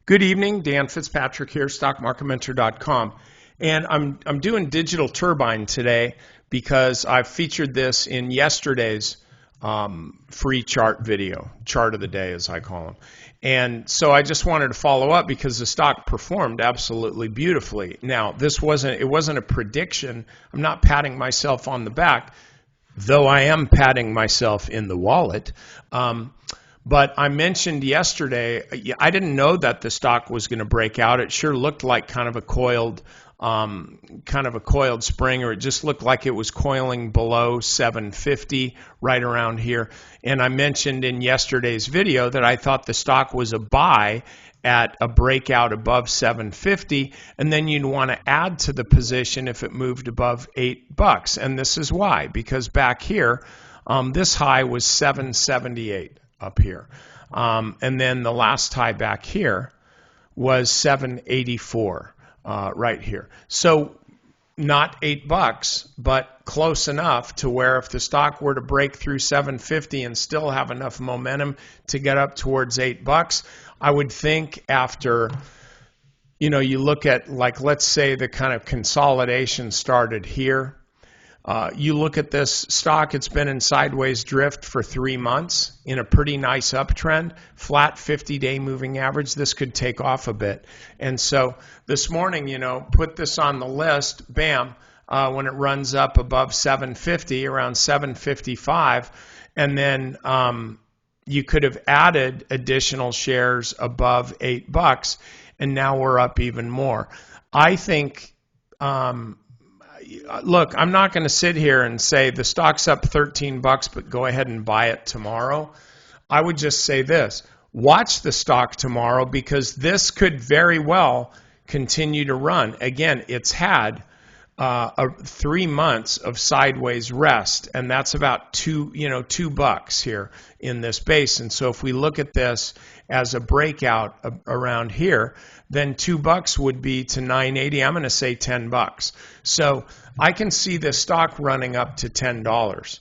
Good evening, Dan Fitzpatrick here, StockMarketMentor.com, and I'm doing Digital Turbine today because I've featured this in yesterday's free chart video, chart of the day as I call them. And so I just wanted to follow up because the stock performed absolutely beautifully. Now, it wasn't a prediction. I'm not patting myself on the back, though I am patting myself in the wallet. But I mentioned yesterday, I didn't know that the stock was going to break out. It sure looked like kind of a coiled spring, or it just looked like it was coiling below 750 right around here. And I mentioned in yesterday's video that I thought the stock was a buy at a breakout above 750, and then you'd want to add to the position if it moved above $8. And this is why, because back here, this high was 778 up here. And then the last high back here was 784 right here. So not $8, but close enough to where if the stock were to break through 750 and still have enough momentum to get up towards $8, I would think after, you look at, like, let's say the kind of consolidation started here. You look at this stock, it's been in sideways drift for 3 months in a pretty nice uptrend, flat 50-day moving average. This could take off a bit. And so this morning, put this on the list, bam, when it runs up above 750, around 755, and then you could have added additional shares above $8, and now we're up even more. I think... Look, I'm not going to sit here and say the stock's up $13, but go ahead and buy it tomorrow. I would just say this: watch the stock tomorrow, because this could very well continue to run. Again, it's had 3 months of sideways rest, and that's about $2 here in this base. And so if we look at this as a breakout around here, then $2 would be to 980. I'm going to say $10. So I can see this stock running up to $10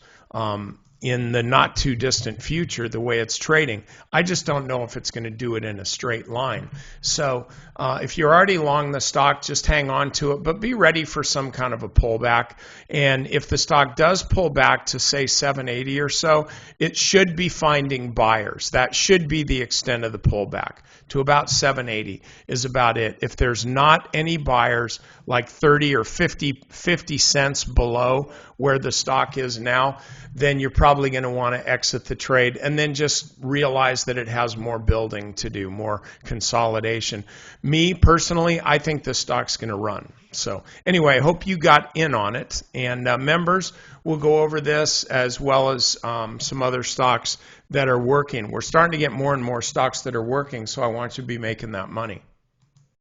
in the not too distant future, the way it's trading. I just don't know if it's going to do it in a straight line. So if you're already long the stock, just hang on to it, but be ready for some kind of a pullback. And if the stock does pull back to, say, 780 or so, it should be finding buyers. That should be the extent of the pullback. To about 780 is about it. If there's not any buyers, like 30 or 50 cents below where the stock is now, then you're probably going to want to exit the trade and then just realize that it has more building to do, more consolidation. Me, personally, I think this stock's going to run. So anyway, I hope you got in on it. And members, we'll go over this as well as some other stocks that are working. We're starting to get more and more stocks that are working, so I want you to be making that money.